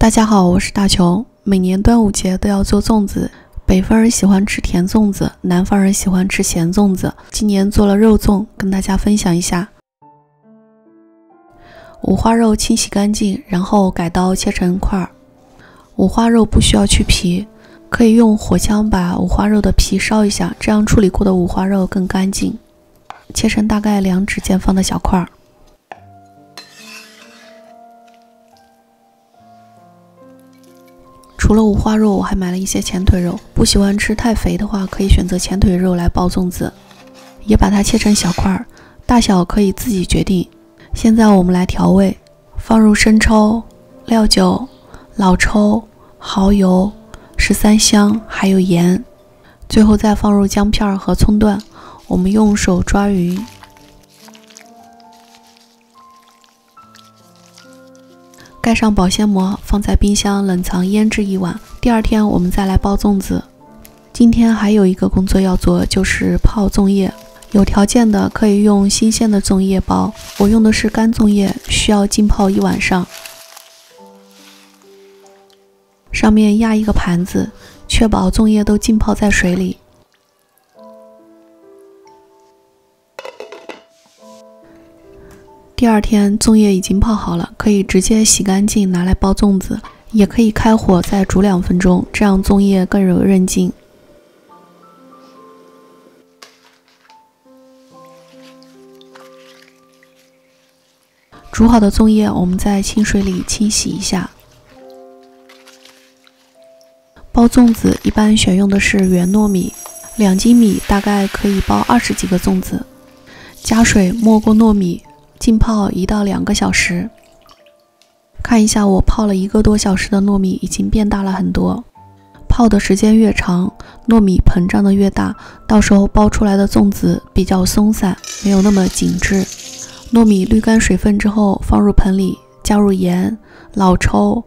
大家好，我是大琼。每年端午节都要做粽子，北方人喜欢吃甜粽子，南方人喜欢吃咸粽子。今年做了肉粽，跟大家分享一下。五花肉清洗干净，然后改刀切成块。五花肉不需要去皮，可以用火枪把五花肉的皮烧一下，这样处理过的五花肉更干净。切成大概2指见方的小块。除了五花肉，我还买了一些前腿肉，不喜欢吃太肥的话，可以选择前腿肉来包粽子，也把它切成小块，大小可以自己决定。现在我们来调味，放入生抽、料酒、老抽、蚝油、13香，还有盐，最后再放入姜片和葱段，我们用手抓匀。盖上保鲜膜，放在冰箱冷藏腌制1晚。第二天我们再来包粽子。今天还有一个工作要做，就是泡粽叶。有条件的可以用新鲜的粽叶包，我用的是干粽叶，需要浸泡1晚上。上面压一个盘子，确保粽叶都浸泡在水里。第二天粽叶已经泡好了，可以直接洗干净拿来包粽子，也可以开火再煮2分钟，这样粽叶更有韧劲。煮好的粽叶我们在清水里清洗一下。包粽子一般选用的是圆糯米，2斤米大概可以包20几个粽子。加水没过糯米，浸泡1到2个小时。看一下我泡了1个多小时的糯米已经变大了很多。泡的时间越长，糯米膨胀的越大，到时候包出来的粽子比较松散，没有那么紧致。糯米滤干水分之后放入盆里，加入盐、老抽、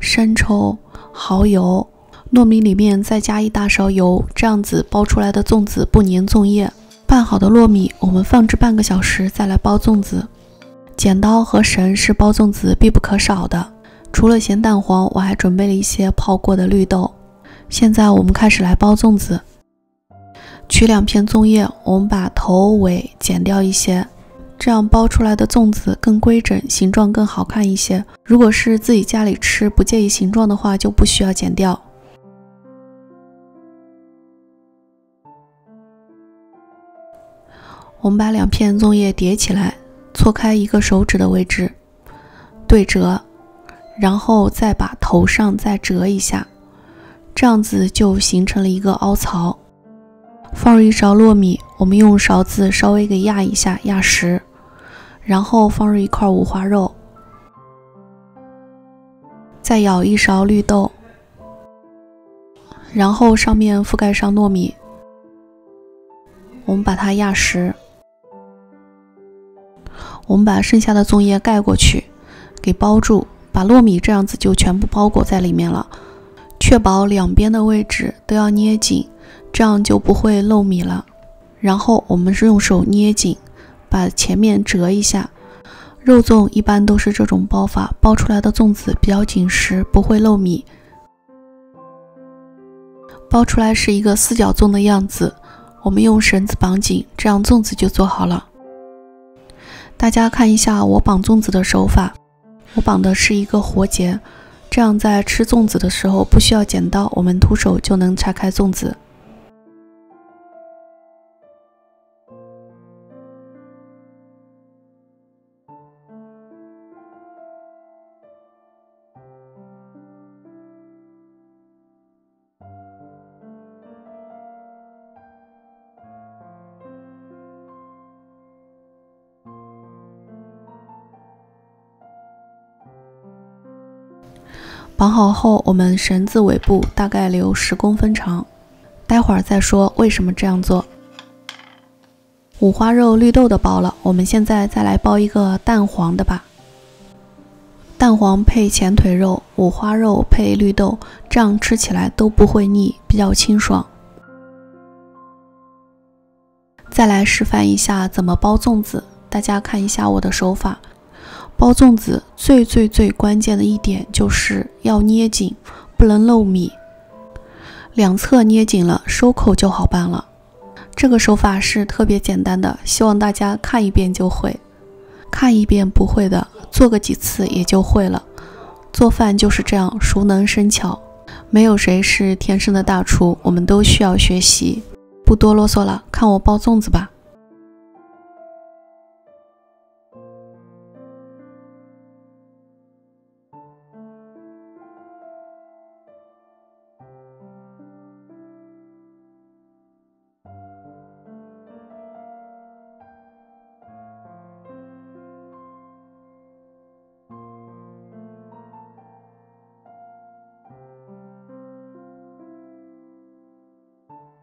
生抽、蚝油，糯米里面再加1大勺油，这样子包出来的粽子不粘粽叶。拌好的糯米我们放置半个小时再来包粽子。剪刀和绳是包粽子必不可少的，除了咸蛋黄，我还准备了一些泡过的绿豆。现在我们开始来包粽子。取2片粽叶，我们把头尾剪掉一些，这样包出来的粽子更规整，形状更好看一些。如果是自己家里吃不介意形状的话，就不需要剪掉。我们把2片粽叶叠起来，错开1个手指的位置，对折，然后再把头上再折一下，这样子就形成了一个凹槽。放入1勺糯米，我们用勺子稍微给压一下，压实，然后放入1块五花肉，再舀1勺绿豆，然后上面覆盖上糯米，我们把它压实。我们把剩下的粽叶盖过去，给包住，把糯米这样子就全部包裹在里面了。确保2边的位置都要捏紧，这样就不会漏米了。然后我们是用手捏紧，把前面折一下。肉粽一般都是这种包法，包出来的粽子比较紧实，不会漏米。包出来是一个4角粽的样子，我们用绳子绑紧，这样粽子就做好了。大家看一下我绑粽子的手法，我绑的是一个活结，这样在吃粽子的时候不需要剪刀，我们徒手就能拆开粽子。绑好后，我们绳子尾部大概留10公分长，待会儿再说为什么这样做。五花肉、绿豆的包了，我们现在再来包一个蛋黄的吧。蛋黄配前腿肉，五花肉配绿豆，这样吃起来都不会腻，比较清爽。再来示范一下怎么包粽子，大家看一下我的手法。包粽子最关键的一点就是要捏紧，不能漏米，两侧捏紧了，收口就好办了。这个手法是特别简单的，希望大家看一遍就会，看一遍不会的，做个几次也就会了。做饭就是这样，熟能生巧，没有谁是天生的大厨，我们都需要学习。不多啰嗦了，看我包粽子吧。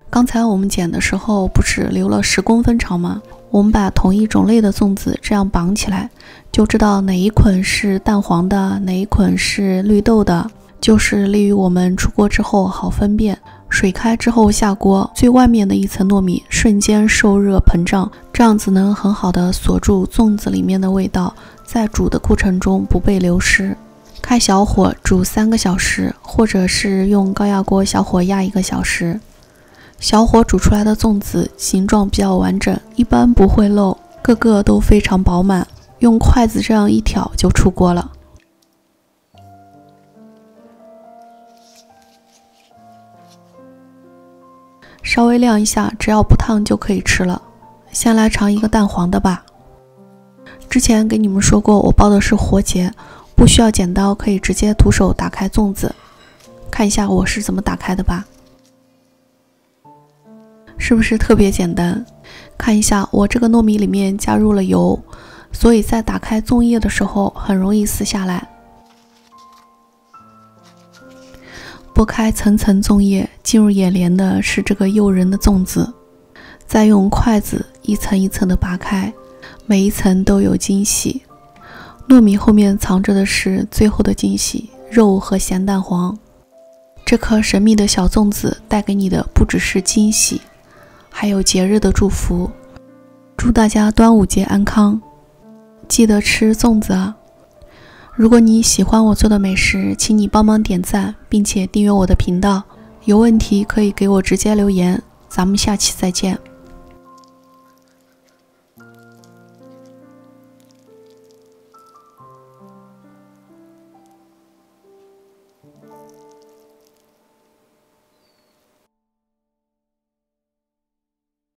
刚才我们剪的时候不是留了10公分长吗？我们把同一种类的粽子这样绑起来，就知道哪一捆是蛋黄的，哪一捆是绿豆的，就是利于我们出锅之后好分辨。水开之后下锅，最外面的一层糯米瞬间受热膨胀，这样子能很好的锁住粽子里面的味道，在煮的过程中不被流失。开小火煮3个小时，或者是用高压锅小火压1个小时。小火煮出来的粽子形状比较完整，一般不会漏，个个都非常饱满，用筷子这样一挑就出锅了。稍微晾一下，只要不烫就可以吃了。先来尝一个蛋黄的吧。之前给你们说过，我包的是活结，不需要剪刀，可以直接徒手打开粽子。看一下我是怎么打开的吧。是不是特别简单？看一下我这个糯米里面加入了油，所以在打开粽叶的时候很容易撕下来。剥开层层粽叶，进入眼帘的是这个诱人的粽子，再用筷子一层一层的拔开，每一层都有惊喜。糯米后面藏着的是最后的惊喜，肉和咸蛋黄。这颗神秘的小粽子带给你的不只是惊喜，还有节日的祝福。祝大家端午节安康，记得吃粽子啊！如果你喜欢我做的美食，请你帮忙点赞，并且订阅我的频道。有问题可以给我直接留言，咱们下期再见。